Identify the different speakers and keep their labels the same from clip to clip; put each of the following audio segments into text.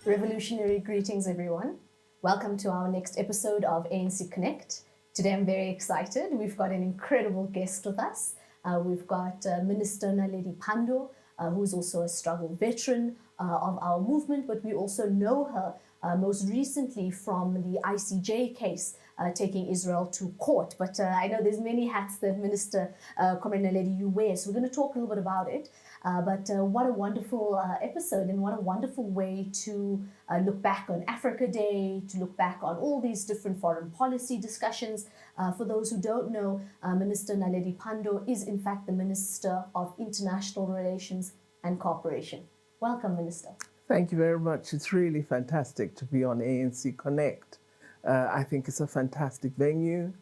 Speaker 1: Revolutionary greetings, everyone. Welcome to our next episode of ANC Connect. Today I'm very excited. We've got an incredible guest with us. We've got Minister Naledi Pandor, who is also a struggle veteran of our movement, but we also know her most recently from the ICJ case taking Israel to court. But I know there's many hats that Minister Comrade Naledi you wear, so we're going to talk a little bit about it. But what a wonderful episode, and what a wonderful way to look back on Africa Day, to look back on all these different foreign policy discussions. For those who don't know, Minister Naledi Pandor is in fact the Minister of International Relations and Cooperation. Welcome, Minister.
Speaker 2: Thank you very much. It's really fantastic to be on ANC Connect. I think it's a fantastic venue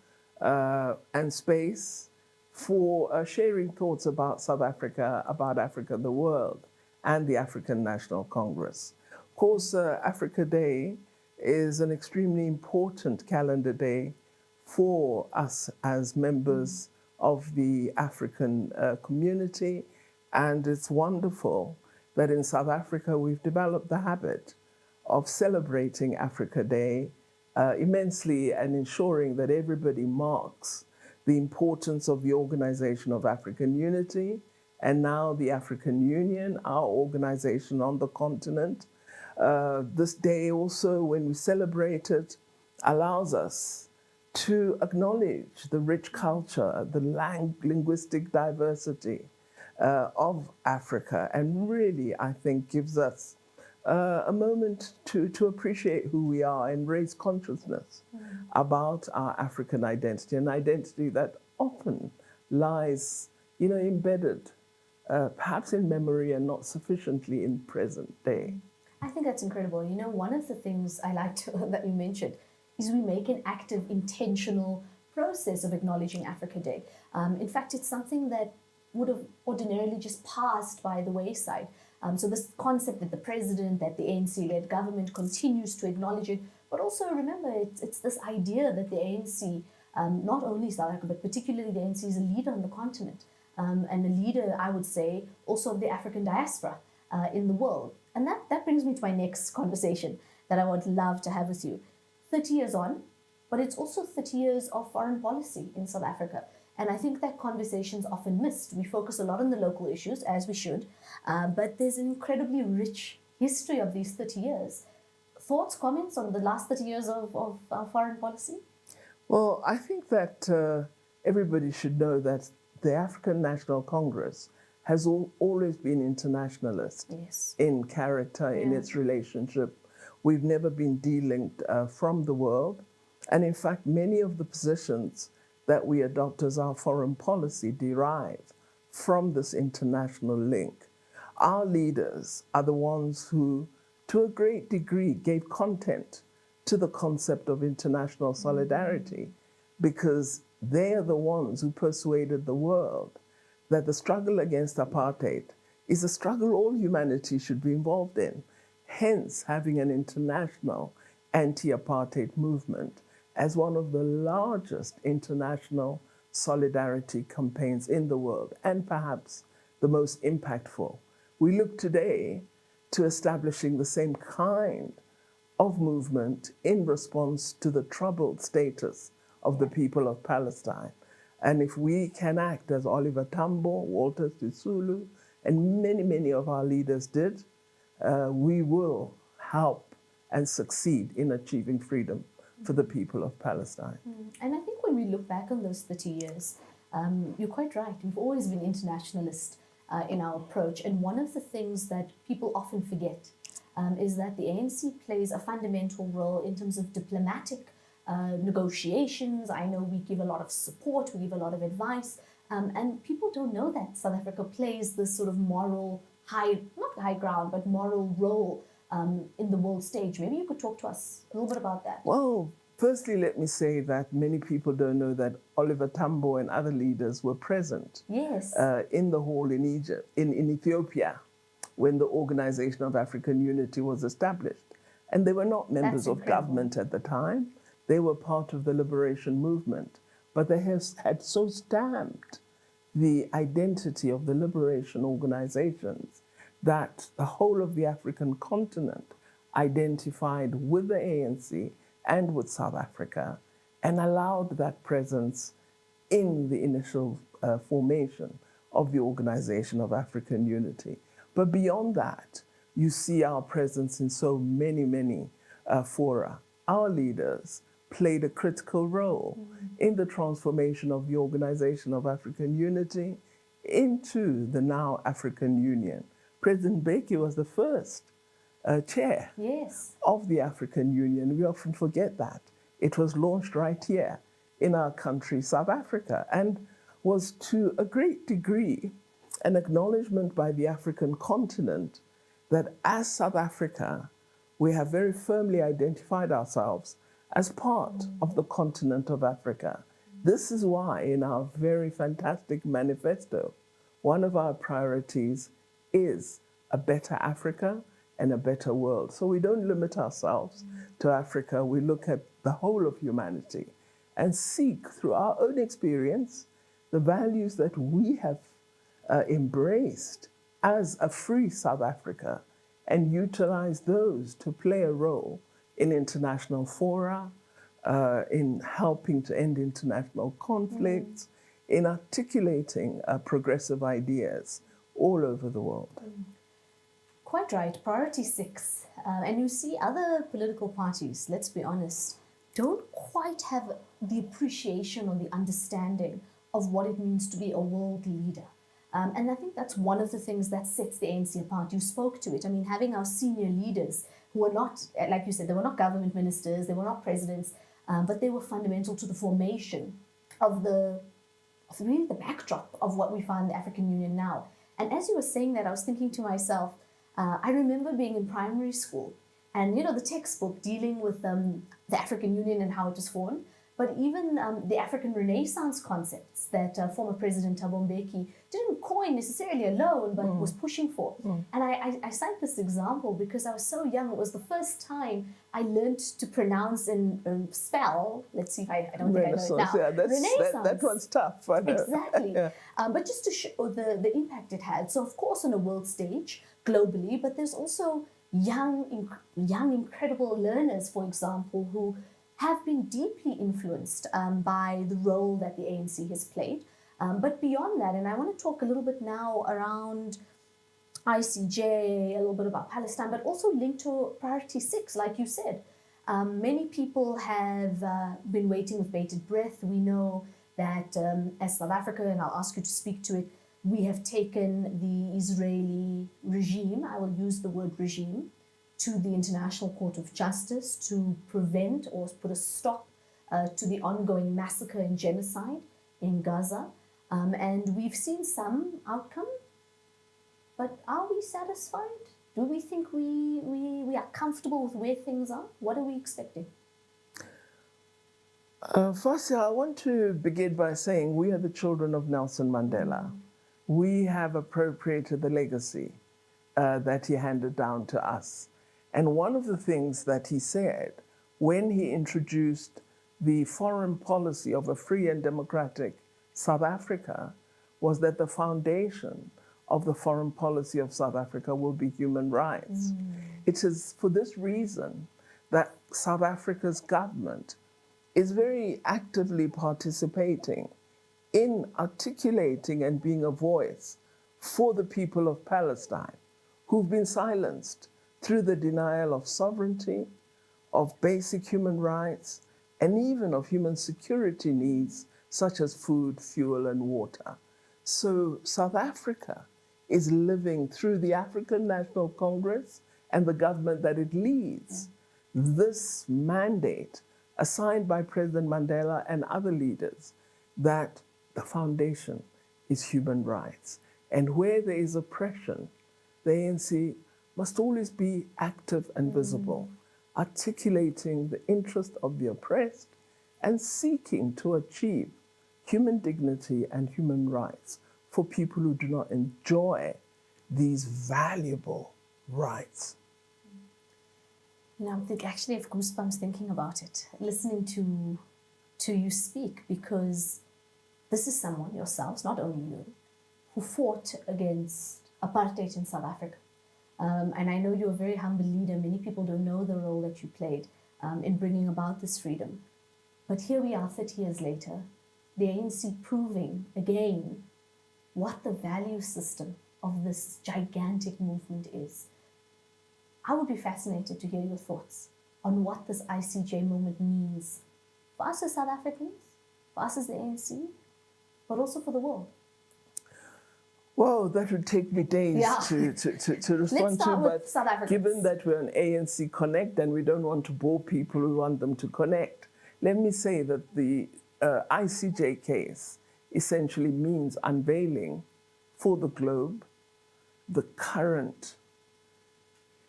Speaker 2: and space for sharing thoughts about South Africa, about Africa, the world, and the African National Congress. Of course, Africa Day is an extremely important calendar day for us as members of the African community, and it's wonderful that in South Africa we've developed the habit of celebrating Africa Day immensely and ensuring that everybody marks the importance of the Organization of African Unity and now the African Union, our organization on the continent. This day also, when we celebrate it, allows us to acknowledge the rich culture, the linguistic diversity of Africa, and really, I think, gives us a moment to appreciate who we are and raise consciousness about our African identity, an identity that often lies, embedded, perhaps in memory and not sufficiently in present day.
Speaker 1: I think that's incredible. One of the things I liked that you mentioned is we make an active, intentional process of acknowledging Africa Day. In fact, it's something that would have ordinarily just passed by the wayside. So this concept that the president, that the ANC-led government continues to acknowledge it, but also remember, it's this idea that the ANC, not only South Africa, but particularly the ANC, is a leader on the continent, and a leader, I would say, also of the African diaspora in the world. And that brings me to my next conversation that I would love to have with you. 30 years on, but it's also 30 years of foreign policy in South Africa. And I think that conversation's often missed. We focus a lot on the local issues, as we should, but there's an incredibly rich history of these 30 years. Thoughts, comments on the last 30 years of foreign policy?
Speaker 2: Well, I think that everybody should know that the African National Congress has always been internationalist in character, in its relationship. We've never been de-linked from the world. And in fact, many of the positions that we adopt as our foreign policy derive from this international link. Our leaders are the ones who, to a great degree, gave content to the concept of international solidarity, because they are the ones who persuaded the world that the struggle against apartheid is a struggle all humanity should be involved in, hence having an international anti-apartheid movement as one of the largest international solidarity campaigns in the world, and perhaps the most impactful. We look today to establishing the same kind of movement in response to the troubled status of the people of Palestine. And if we can act as Oliver Tambo, Walter Sisulu, and many, many of our leaders did, we will help and succeed in achieving freedom for the people of Palestine.
Speaker 1: And I think when we look back on those 30 years, you're quite right. We've always been internationalist in our approach. And one of the things that people often forget is that the ANC plays a fundamental role in terms of diplomatic negotiations. I know we give a lot of support, we give a lot of advice, and people don't know that South Africa plays this sort of moral not high ground, but moral role in the world stage. Maybe you could talk to us a little bit about that.
Speaker 2: Well, firstly, let me say that many people don't know that Oliver Tambo and other leaders were present in the hall in Egypt, in Ethiopia, when the Organization of African Unity was established. And they were not members of government at the time. They were part of the liberation movement. But they had so stamped the identity of the liberation organizations that the whole of the African continent identified with the ANC and with South Africa and allowed that presence in the initial formation of the Organization of African Unity. But beyond that, you see our presence in so many fora. Our leaders played a critical role in the transformation of the Organization of African Unity into the now African Union. President Mbeki was the first chair of the African Union. We often forget that. It was launched right here in our country, South Africa, and was to a great degree an acknowledgement by the African continent that as South Africa, we have very firmly identified ourselves as part of the continent of Africa. This is why in our very fantastic manifesto, one of our priorities is a better Africa and a better world. So we don't limit ourselves to Africa. We look at the whole of humanity and seek through our own experience the values that we have embraced as a free South Africa and utilize those to play a role in international fora, in helping to end international conflicts, in articulating progressive ideas all over the world.
Speaker 1: Quite right. Priority 6. And you see other political parties, let's be honest, don't quite have the appreciation or the understanding of what it means to be a world leader. And I think that's one of the things that sets the ANC apart. You spoke to it. I mean, having our senior leaders who were not, like you said, they were not government ministers, they were not presidents, but they were fundamental to the formation of really the backdrop of what we find the African Union now. And as you were saying that, I was thinking to myself, I remember being in primary school and, you know, the textbook dealing with the African Union and how it was formed, but even the African Renaissance concepts that former President Thabo Mbeki didn't coin necessarily alone, but was pushing for. And I cite this example because I was so young. It was the first time I learned to pronounce and spell. Let's see if I don't think I know it now.
Speaker 2: Yeah,
Speaker 1: Renaissance.
Speaker 2: That one's tough. I know.
Speaker 1: Exactly. But just to show the impact it had. So of course on a world stage, globally, but there's also young, incredible learners, for example, who have been deeply influenced by the role that the ANC has played. But beyond that, and I want to talk a little bit now around ICJ, a little bit about Palestine, but also linked to Priority 6, like you said. Many people have been waiting with bated breath. We know that as South Africa, and I'll ask you to speak to it, we have taken the Israeli regime, I will use the word regime, to the International Court of Justice to prevent or put a stop to the ongoing massacre and genocide in Gaza. And we've seen some outcome, but are we satisfied? Do we think we are comfortable with where things are? What are we expecting?
Speaker 2: Firstly, I want to begin by saying we are the children of Nelson Mandela. We have appropriated the legacy that he handed down to us. And one of the things that he said when he introduced the foreign policy of a free and democratic South Africa was that the foundation of the foreign policy of South Africa will be human rights. It is for this reason that South Africa's government is very actively participating in articulating and being a voice for the people of Palestine who've been silenced through the denial of sovereignty, of basic human rights, and even of human security needs such as food, fuel, and water. So South Africa is living through the African National Congress and the government that it leads this mandate assigned by President Mandela and other leaders that the foundation is human rights. And where there is oppression, the ANC must always be active and visible, articulating the interest of the oppressed and seeking to achieve human dignity and human rights for people who do not enjoy these valuable rights.
Speaker 1: You know, I actually have goosebumps thinking about it, listening to you speak, because this is someone, yourselves, not only you, who fought against apartheid in South Africa. And I know you're a very humble leader. Many people don't know the role that you played in bringing about this freedom. But here we are 30 years later, the ANC proving again what the value system of this gigantic movement is. I would be fascinated to hear your thoughts on what this ICJ moment means for us as South Africans, for us as the ANC, but also for the world.
Speaker 2: Well, that would take me days to respond
Speaker 1: Let's start
Speaker 2: to,
Speaker 1: with South Africans.
Speaker 2: Given that we're an ANC Connect and we don't want to bore people, we want them to connect. Let me say that the ICJ case essentially means unveiling for the globe the current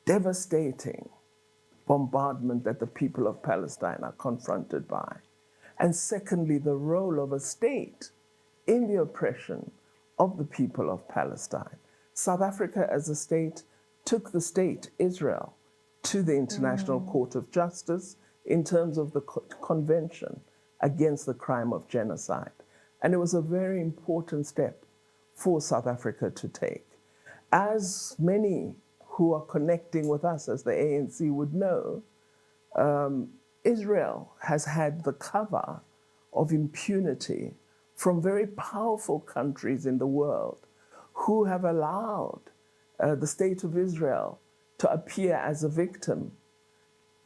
Speaker 2: devastating bombardment that the people of Palestine are confronted by. And secondly, the role of a state in the oppression of the people of Palestine. South Africa as a state took the state, Israel, to the International Court of Justice in terms of the Convention against the crime of genocide. And it was a very important step for South Africa to take. As many who are connecting with us as the ANC would know, Israel has had the cover of impunity from very powerful countries in the world who have allowed the state of Israel to appear as a victim.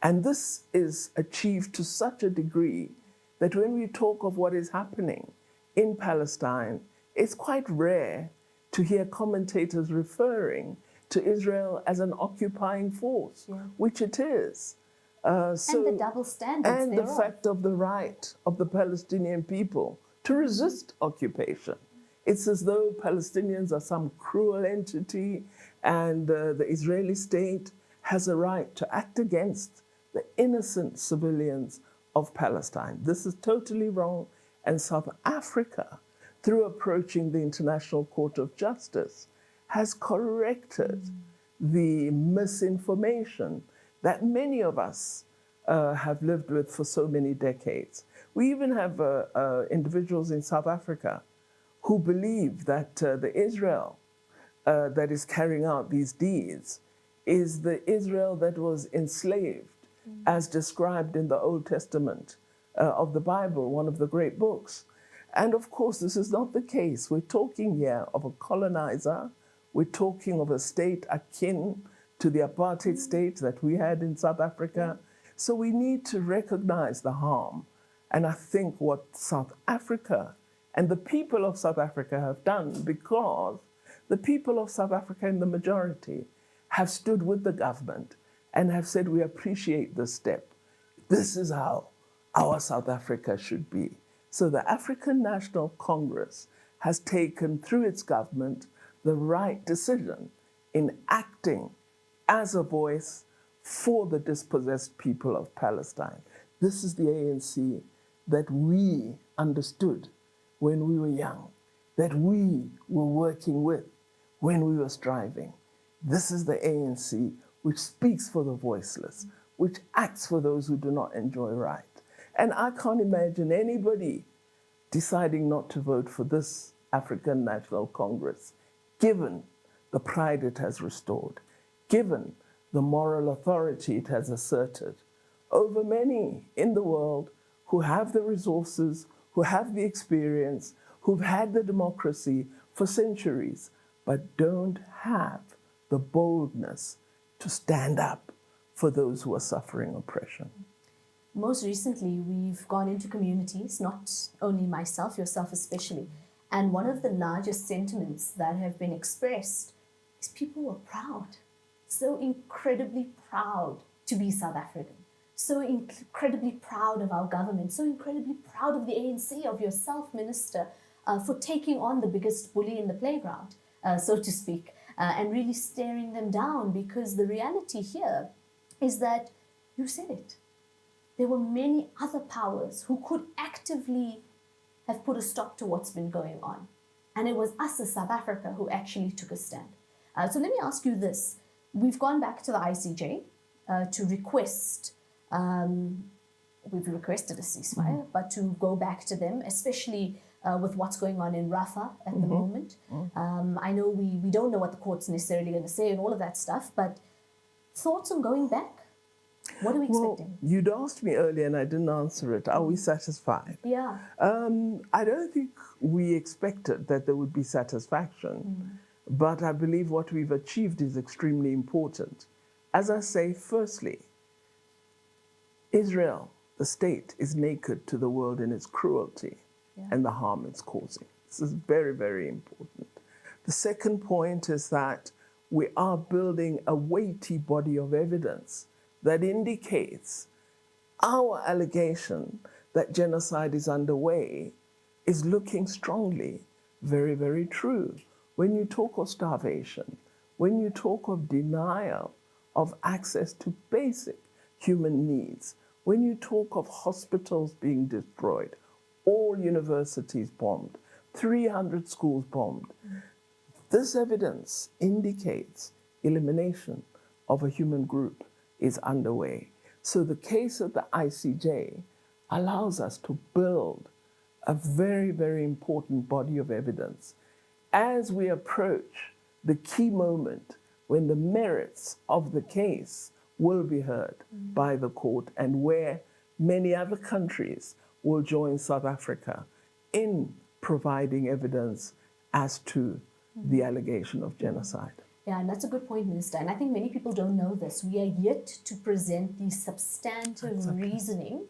Speaker 2: And this is achieved to such a degree that when we talk of what is happening in Palestine, it's quite rare to hear commentators referring to Israel as an occupying force, which it is.
Speaker 1: And the double standards
Speaker 2: and the fact of the right of the Palestinian people to resist occupation. It's as though Palestinians are some cruel entity and the Israeli state has a right to act against the innocent civilians of Palestine. This is totally wrong, and South Africa, through approaching the International Court of Justice, has corrected the misinformation that many of us have lived with for so many decades. We even have individuals in South Africa who believe that the Israel that is carrying out these deeds is the Israel that was enslaved, as described in the Old Testament of the Bible, one of the great books. And of course, this is not the case. We're talking here of a colonizer. We're talking of a state akin to the apartheid state that we had in South Africa. So we need to recognize the harm. And I think what South Africa and the people of South Africa have done, because the people of South Africa in the majority have stood with the government and have said, we appreciate this step. This is how our South Africa should be. So the African National Congress has taken through its government the right decision in acting as a voice for the dispossessed people of Palestine. This is the ANC that we understood when we were young, that we were working with when we were striving. This is the ANC which speaks for the voiceless, which acts for those who do not enjoy right. And I can't imagine anybody deciding not to vote for this African National Congress, given the pride it has restored, given the moral authority it has asserted over many in the world who have the resources, who have the experience, who've had the democracy for centuries, but don't have the boldness to stand up for those who are suffering oppression.
Speaker 1: Most recently, we've gone into communities, not only myself, yourself especially, and one of the largest sentiments that have been expressed is people were proud, so incredibly proud to be South African, so incredibly proud of our government, so incredibly proud of the ANC, of yourself, Minister, for taking on the biggest bully in the playground, so to speak, and really staring them down, because the reality here is that you said it. There were many other powers who could actively have put a stop to what's been going on. And it was us as South Africa who actually took a stand. So let me ask you this. We've gone back to the ICJ to request, we've requested a ceasefire, but to go back to them, especially with what's going on in Rafah at the moment. I know we don't know what the court's necessarily going to say and all of that stuff, but thoughts on going back? What are we expecting?
Speaker 2: Well, you'd asked me earlier and I didn't answer it. Are we satisfied?
Speaker 1: Yeah.
Speaker 2: I don't think we expected that there would be satisfaction, but I believe what we've achieved is extremely important. As I say, firstly, Israel, the state, is naked to the world in its cruelty and the harm it's causing. This is very, very important. The second point is that we are building a weighty body of evidence that indicates our allegation that genocide is underway is looking strongly very, very true. When you talk of starvation, when you talk of denial of access to basic human needs, when you talk of hospitals being destroyed, all universities bombed, 300 schools bombed, this evidence indicates elimination of a human group is underway. So the case of the ICJ allows us to build a very, very important body of evidence as we approach the key moment when the merits of the case will be heard by the court and where many other countries will join South Africa in providing evidence as to the allegation of genocide.
Speaker 1: Yeah, and that's a good point, Minister. And I think many people don't know this. We are yet to present the substantive reasoning,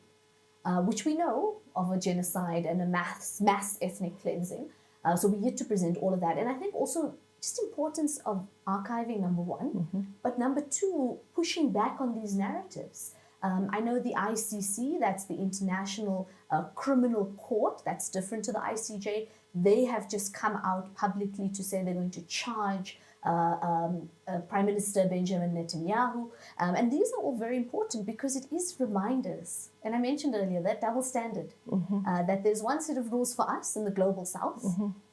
Speaker 1: which we know of a genocide and a mass ethnic cleansing. So we're yet to present all of that. And I think also just importance of archiving, number one, but number two, pushing back on these narratives. I know the ICC, that's the International Criminal Court, that's different to the ICJ. They have just come out publicly to say they're going to charge Prime Minister Benjamin Netanyahu. And these are all very important because it is reminders. And I mentioned earlier that double standard, that there's one set of rules for us in the global south,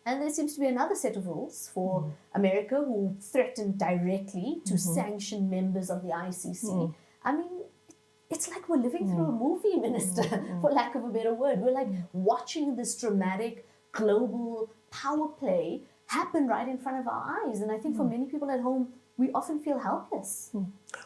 Speaker 1: and there seems to be another set of rules for America, who threatened directly to sanction members of the ICC. I mean, it's like we're living through a movie, Minister, for lack of a better word. We're like watching this dramatic global power play happen right in front of our eyes. And I think for many people at home, we often feel helpless.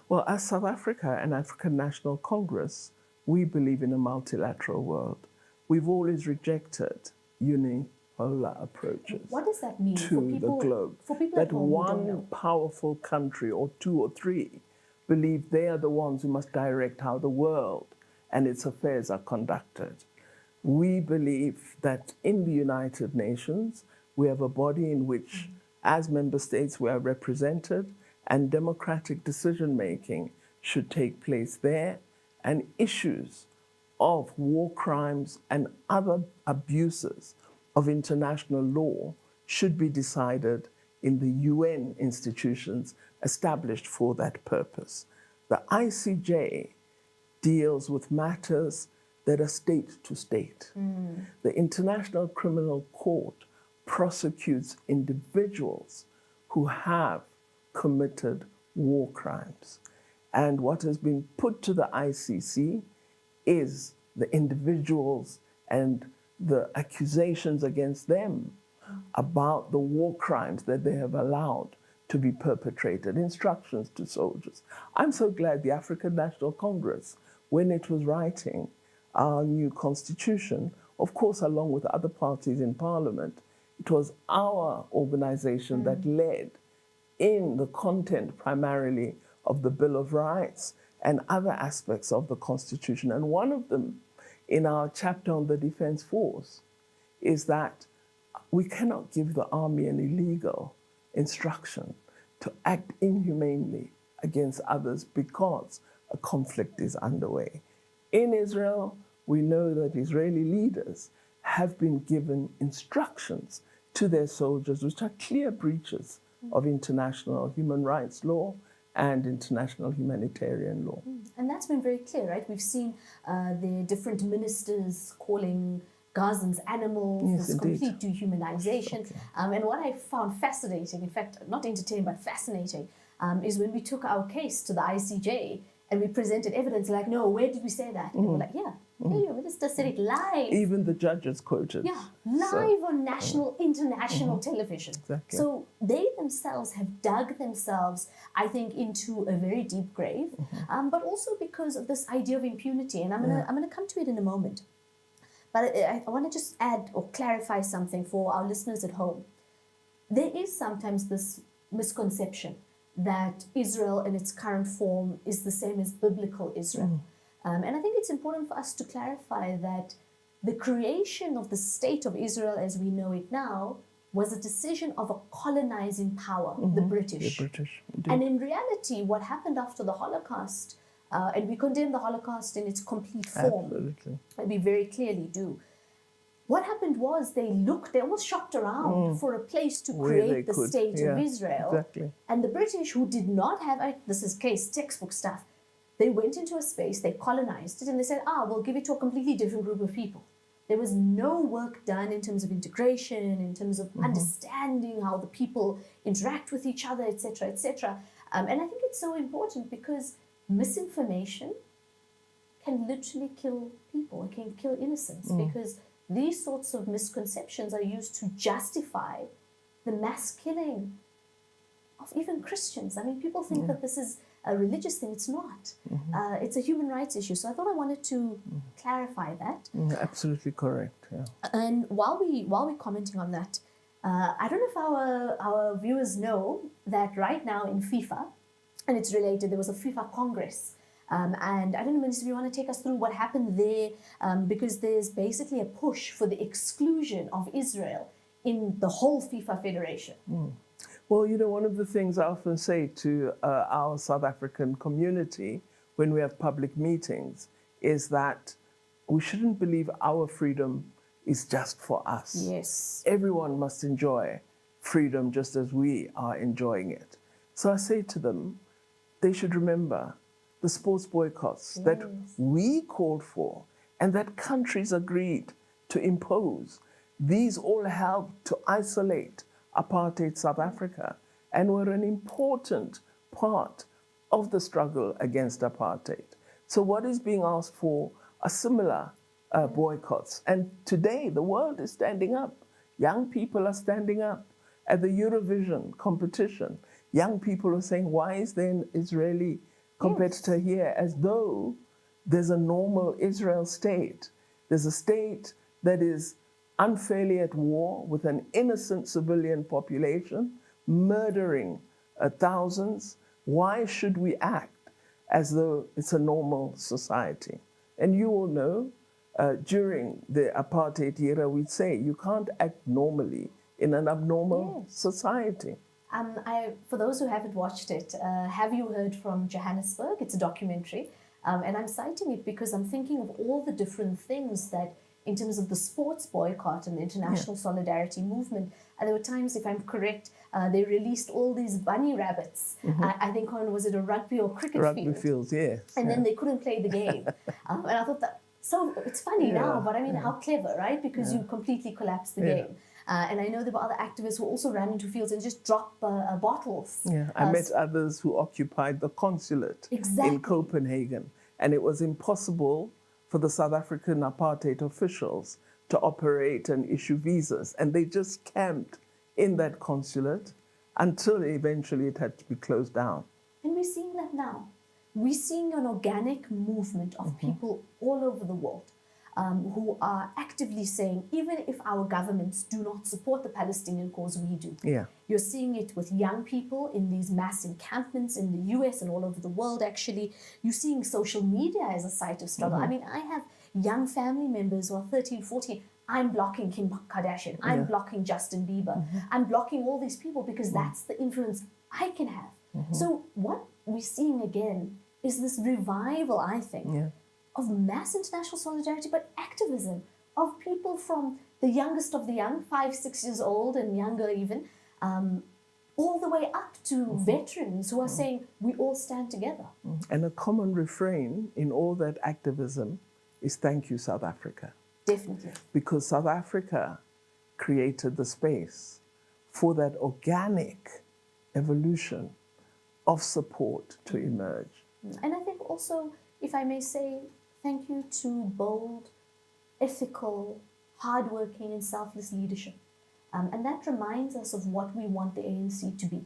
Speaker 2: Well, as South Africa and African National Congress, we believe in a multilateral world. We've always rejected unipolar approaches.
Speaker 1: What does that mean
Speaker 2: to the globe?
Speaker 1: For people
Speaker 2: that
Speaker 1: at home
Speaker 2: one powerful country or two or three believe they are the ones who must direct how the world and its affairs are conducted. We believe that in the United Nations, we have a body in which, as member states, we are represented, and democratic decision-making should take place there, and issues of war crimes and other abuses of international law should be decided in the UN institutions established for that purpose. The ICJ deals with matters that are state to state. The International Criminal Court prosecutes individuals who have committed war crimes. And what has been put to the ICC is the individuals and the accusations against them about the war crimes that they have allowed to be perpetrated, instructions to soldiers. I'm so glad the African National Congress, when it was writing our new constitution, of course, along with other parties in Parliament, it was our organization that led in the content primarily of the Bill of Rights and other aspects of the Constitution. And one of them in our chapter on the Defense Force is that we cannot give the army an illegal instruction to act inhumanely against others because a conflict is underway. In Israel, we know that Israeli leaders have been given instructions to their soldiers, which are clear breaches of international human rights law and international humanitarian law.
Speaker 1: And that's been very clear, right? We've seen the different ministers calling Gazans animals, this complete dehumanization. And what I found fascinating, in fact, not entertaining, but fascinating, is when we took our case to the ICJ and we presented evidence like, no, where did we say that? And they were like, yeah, There you go, Minister said it live.
Speaker 2: Even the judges quoted.
Speaker 1: Yeah, live on national, international television.
Speaker 2: Exactly.
Speaker 1: So they themselves have dug themselves, I think, into a very deep grave, but also because of this idea of impunity. And I'm gonna come to it in a moment. But I want to just add or clarify something for our listeners at home. There is sometimes this misconception that Israel in its current form is the same as biblical Israel. And I think it's important for us to clarify that the creation of the state of Israel as we know it now was a decision of a colonizing power, the British.
Speaker 2: The British, indeed.
Speaker 1: And in reality, what happened after the Holocaust, and we condemn the Holocaust in its complete form,
Speaker 2: Absolutely.
Speaker 1: and we very clearly do. What happened was they almost shopped around for a place to create the state of Israel.
Speaker 2: Exactly.
Speaker 1: And the British, who did not have, this is case textbook stuff, they went into a space, they colonized it, and they said, we'll give it to a completely different group of people. There was no work done in terms of integration, in terms of understanding how the people interact with each other, etc., etc. And I think it's so important because misinformation can literally kill people. It can kill innocence because these sorts of misconceptions are used to justify the mass killing of even Christians. I mean, people think that this is a religious thing. It's not. It's a human rights issue. So I thought I wanted to clarify that.
Speaker 2: Absolutely correct. Yeah.
Speaker 1: And while we're commenting on that, I don't know if our viewers know that right now in FIFA, and it's related, there was a FIFA Congress. And I don't know, Minister, if you want to take us through what happened there, because there's basically a push for the exclusion of Israel in the whole FIFA Federation.
Speaker 2: Well, one of the things I often say to our South African community when we have public meetings is that we shouldn't believe our freedom is just for us.
Speaker 1: Yes.
Speaker 2: Everyone must enjoy freedom just as we are enjoying it. So I say to them, they should remember the sports boycotts that we called for and that countries agreed to impose. These all helped to isolate apartheid South Africa and were an important part of the struggle against apartheid. So what is being asked for are similar boycotts. And today the world is standing up. Young people are standing up. At the Eurovision competition, young people are saying, why is there an Israeli competitor here? As though there's a normal Israel state. There's a state that is unfairly at war with an innocent civilian population, murdering thousands. Why should we act as though it's a normal society? And you all know, during the apartheid era, we'd say you can't act normally in an abnormal society.
Speaker 1: For those who haven't watched it, have you heard from Johannesburg? It's a documentary. And I'm citing it because I'm thinking of all the different things that, in terms of the sports boycott and the international solidarity movement, and there were times, if I'm correct, they released all these bunny rabbits. I think on, was it a rugby or cricket field?
Speaker 2: Rugby fields, yes.
Speaker 1: And then they couldn't play the game. And I thought that, so it's funny now, but I mean, how clever, right? Because you completely collapsed the game. And I know there were other activists who also ran into fields and just dropped bottles.
Speaker 2: Yeah, I met others who occupied the consulate in Copenhagen, and it was impossible for the South African apartheid officials to operate and issue visas, and they just camped in that consulate until eventually it had to be closed down.
Speaker 1: And we're seeing that now. We're seeing an organic movement of people all over the world. Who are actively saying, even if our governments do not support the Palestinian cause, we do.
Speaker 2: Yeah.
Speaker 1: You're seeing it with young people in these mass encampments in the US and all over the world, actually. You're seeing social media as a site of struggle. I mean, I have young family members who are 13, 14. I'm blocking Kim Kardashian. I'm blocking Justin Bieber. I'm blocking all these people because that's the influence I can have. So what we're seeing again is this revival, I think, of mass international solidarity, but activism of people from the youngest of the young, 5, 6 years old and younger even, all the way up to veterans who are saying, we all stand together.
Speaker 2: And a common refrain in all that activism is thank you, South Africa.
Speaker 1: Definitely. Because
Speaker 2: South Africa created the space for that organic evolution of support to emerge.
Speaker 1: And I think also, if I may say, Thank you to bold, ethical, hardworking, and selfless leadership. And that reminds us of what we want the ANC to be.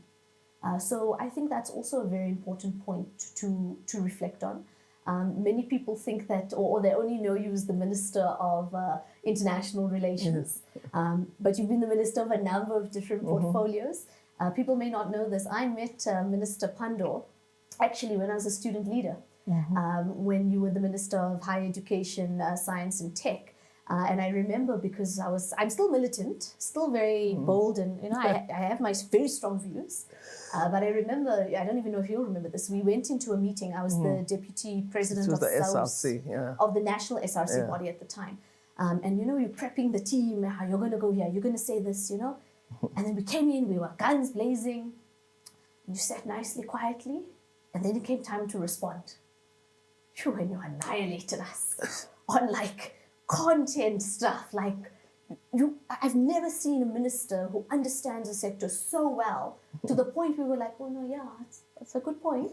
Speaker 1: So I think that's also a very important point to reflect on. Many people think that, or they only know you as the Minister of International Relations, but you've been the Minister of a number of different portfolios. People may not know this. I met Minister Pandor actually when I was a student leader, when you were the Minister of Higher Education, Science and Tech. And I remember because I'm still militant, still very bold, and I have my very strong views. But I remember, I don't even know if you'll remember this. We went into a meeting. I was the deputy president of
Speaker 2: the SRC,
Speaker 1: of the national SRC body at the time. And you're prepping the team. You're going to go here. You're going to say this. And then we came in. We were guns blazing. You sat nicely, quietly, and then it came time to respond. And you annihilated us on content stuff. I've never seen a minister who understands the sector so well to the point we were like, oh no, yeah, that's a good point.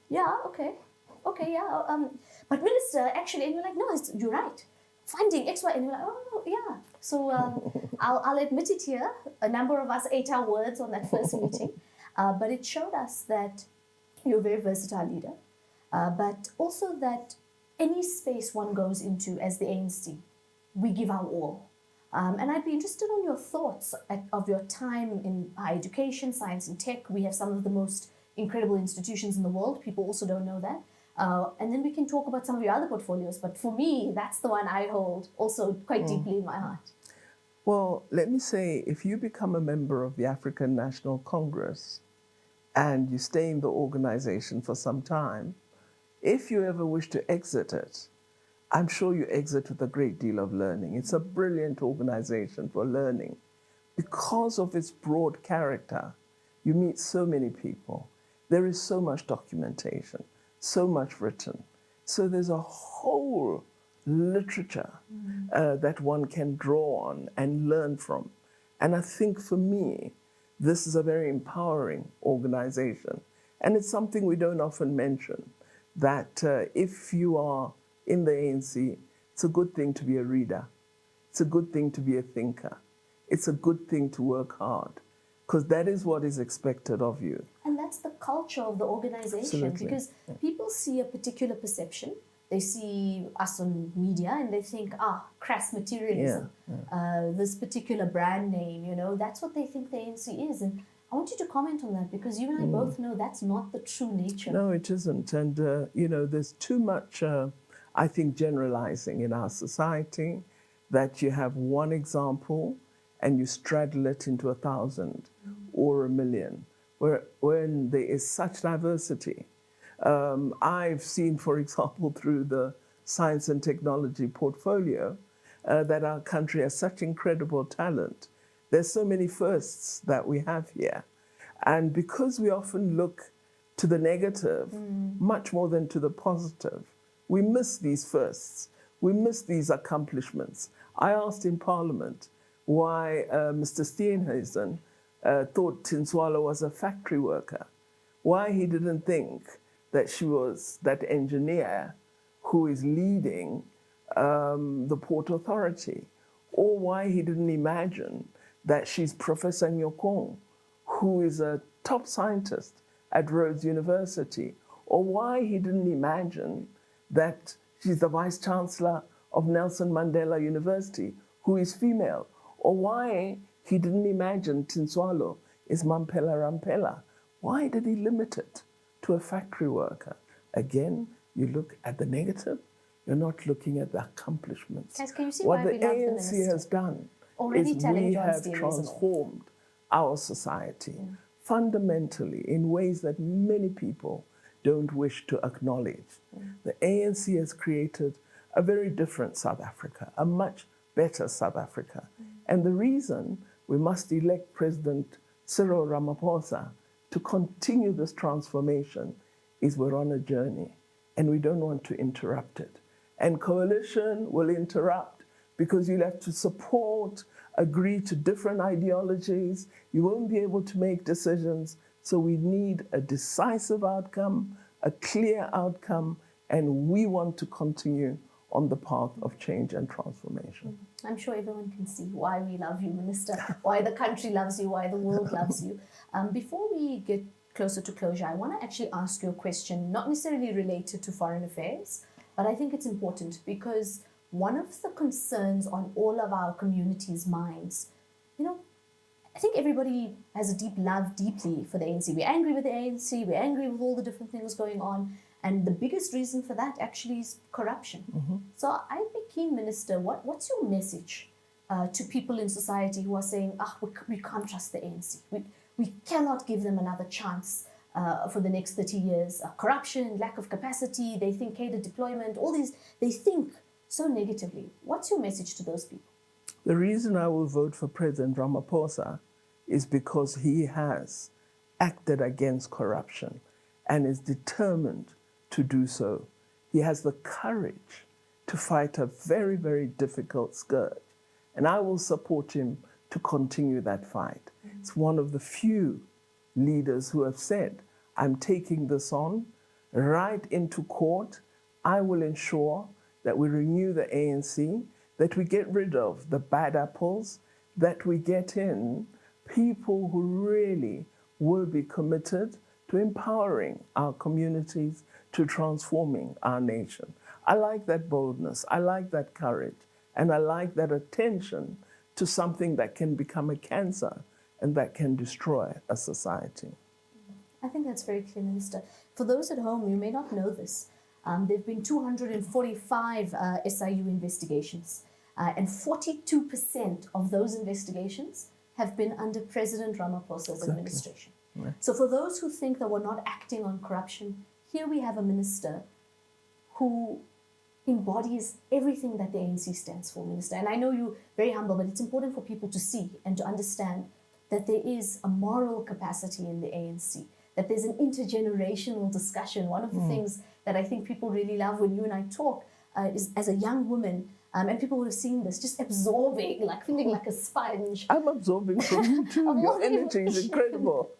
Speaker 1: Yeah, okay, yeah. But minister, actually, and you're like, no, you're right. Funding X, Y, and you're like, oh yeah. So I'll admit it here. A number of us ate our words on that first meeting, but it showed us that you're a very versatile leader, but also that any space one goes into as the ANC, we give our all. And I'd be interested on your thoughts of your time in higher education, science and tech. We have some of the most incredible institutions in the world. People also don't know that. And then we can talk about some of your other portfolios. But for me, that's the one I hold also quite deeply in my heart.
Speaker 2: Well, let me say, if you become a member of the African National Congress and you stay in the organization for some time, if you ever wish to exit it, I'm sure you exit with a great deal of learning. It's a brilliant organization for learning. Because of its broad character, you meet so many people. There is so much documentation, so much written. So there's a whole literature that one can draw on and learn from. And I think for me, this is a very empowering organization. And it's something we don't often mention, that if you are in the ANC, it's a good thing to be a reader. It's a good thing to be a thinker. It's a good thing to work hard, because that is what is expected of you.
Speaker 1: And that's the culture of the organization.
Speaker 2: Absolutely.
Speaker 1: Because people see a particular perception. They see us on media and they think, crass materialism, this particular brand name, that's what they think the ANC is. And I want you to comment on that, because you and I both know that's not the true nature.
Speaker 2: No, it isn't. And, there's too much, I think, generalizing in our society, that you have one example and you straddle it into 1,000 or 1,000,000, when there is such diversity. I've seen, for example, through the science and technology portfolio, that our country has such incredible talent. There's so many firsts that we have here. And because we often look to the negative much more than to the positive, we miss these firsts. We miss these accomplishments. I asked in Parliament why Mr. Steenhuisen thought Tinswalo was a factory worker, why he didn't think that she was that engineer who is leading the Port Authority, or why he didn't imagine that she's Professor Nyokong, who is a top scientist at Rhodes University, or why he didn't imagine that she's the Vice Chancellor of Nelson Mandela University, who is female, or why he didn't imagine Tinswalo is Mampela Rampela. Why did he limit it to a factory worker? Again, you look at the negative, you're not looking at the accomplishments.
Speaker 1: Guys, can you see
Speaker 2: what
Speaker 1: why
Speaker 2: the
Speaker 1: we love the
Speaker 2: ANC
Speaker 1: minister?
Speaker 2: has done
Speaker 1: Already
Speaker 2: is
Speaker 1: telling
Speaker 2: we
Speaker 1: John
Speaker 2: have
Speaker 1: Steenhuisen
Speaker 2: transformed our society fundamentally in ways that many people don't wish to acknowledge. The ANC has created a very different South Africa, a much better South Africa. And the reason we must elect President Cyril Ramaphosa to continue this transformation is we're on a journey and we don't want to interrupt it. And coalition will interrupt because you'll have to support, agree to different ideologies. You won't be able to make decisions. So we need a decisive outcome, a clear outcome, and we want to continue on the path of change and transformation.
Speaker 1: I'm sure everyone can see why we love you, Minister, why the country loves you, why the world loves you. Before we get closer to closure, I want to actually ask you a question, not necessarily related to foreign affairs, but I think it's important because one of the concerns on all of our communities' minds, I think everybody has a deep love deeply for the ANC. We're angry with the ANC, we're angry with all the different things going on, and the biggest reason for that actually is corruption. So I'd be keen, Minister, what's your message to people in society who are saying, we can't trust the ANC. We cannot give them another chance for the next 30 years. Corruption, lack of capacity, they think catered deployment, all these, they think so negatively. What's your message to those people?
Speaker 2: The reason I will vote for President Ramaphosa is because he has acted against corruption and is determined to do so. He has the courage to fight a very, very difficult scourge. And I will support him to continue that fight. It's one of the few leaders who have said, I'm taking this on right into court. I will ensure that we renew the ANC, that we get rid of the bad apples, that we get in people who really will be committed to empowering our communities, to transforming our nation. I like that boldness, I like that courage, and I like that attention to something that can become a cancer and that can destroy a society.
Speaker 1: I think that's very clear, Minister. For those at home, you may not know this. There have been 245 SIU investigations, and 42% of those investigations have been under President Ramaphosa's administration. Right. So for those who think that we're not acting on corruption, here we have a minister who embodies everything that the ANC stands for, Minister. And I know you're very humble, but it's important for people to see and to understand that there is a moral capacity in the ANC, that there's an intergenerational discussion. One of the things that I think people really love when you and I talk is, as a young woman, and people would have seen this, just absorbing, like feeling like a sponge.
Speaker 2: I'm absorbing from you too. Your energy is incredible.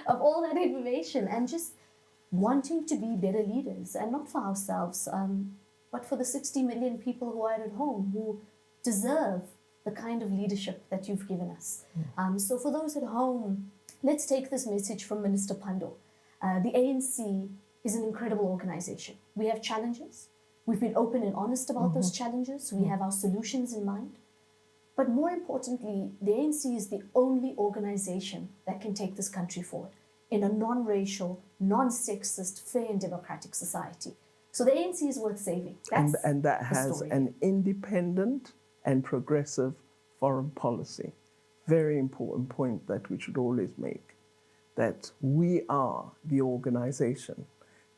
Speaker 1: Of all that information, and just wanting to be better leaders, and not for ourselves, but for the 60 million people who are at home, who deserve the kind of leadership that you've given us. So for those at home, let's take this message from Minister Pandor. The ANC is an incredible organization. We have challenges. We've been open and honest about those challenges. We have our solutions in mind. But more importantly, the ANC is the only organization that can take this country forward in a non-racial, non-sexist, fair and democratic society. So the ANC is worth saving.
Speaker 2: And that has an independent and progressive foreign policy. Very important point that we should always make, that we are the organization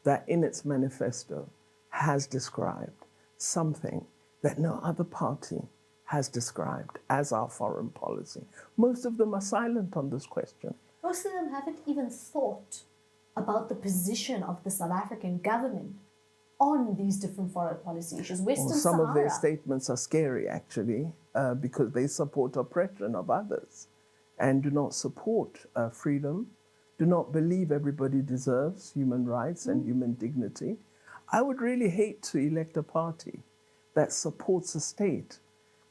Speaker 2: that in its manifesto has described something that no other party has described as our foreign policy. Most of them are silent on this question.
Speaker 1: Most of them haven't even thought about the position of the South African government on these different foreign policy issues.
Speaker 2: Some of their statements are scary, actually, because they support oppression of others and do not support freedom, do not believe everybody deserves human rights and human dignity. I would really hate to elect a party that supports a state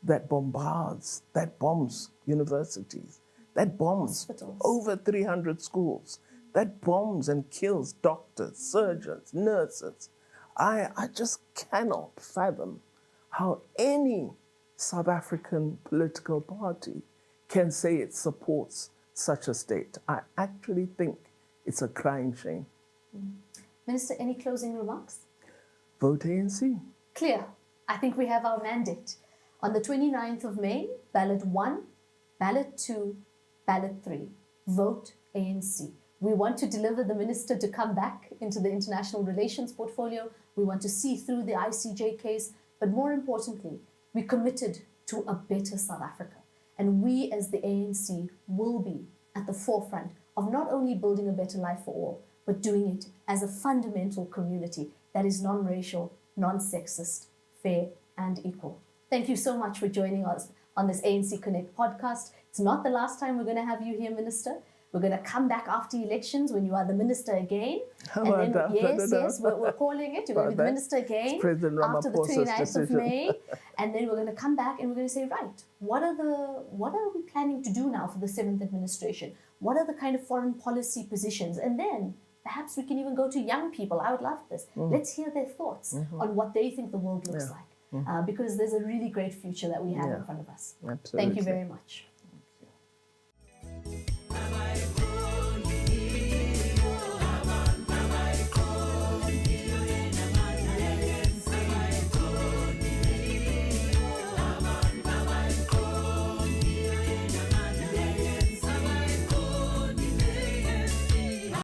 Speaker 2: that bombards, that bombs universities, that bombs hospitals, over 300 schools, that bombs and kills doctors, surgeons, nurses. I just cannot fathom how any South African political party can say it supports such a state. I actually think it's a crying shame.
Speaker 1: Minister, any closing remarks?
Speaker 2: Vote ANC.
Speaker 1: Clear. I think we have our mandate. On the 29th of May, ballot 1, ballot 2, ballot 3. Vote ANC. We want to deliver the minister to come back into the international relations portfolio. We want to see through the ICJ case. But more importantly, we're committed to a better South Africa. And we as the ANC will be at the forefront of not only building a better life for all, but doing it as a fundamental community that is non-racial, non-sexist, fair and equal. Thank you so much for joining us on this ANC Connect podcast. It's not the last time we're going to have you here, Minister. We're going to come back after elections when you are the minister again. And then, yes, we're calling it. You're going to be the minister again after the 29th of May. And then we're going to come back and we're going to say, right, what are we planning to do now for the 7th administration? What are the kind of foreign policy positions? And then perhaps we can even go to young people. I would love this. Let's hear their thoughts on what they think the world looks like. Because there's a really great future that we have in front of us.
Speaker 2: Absolutely.
Speaker 1: Thank you very much.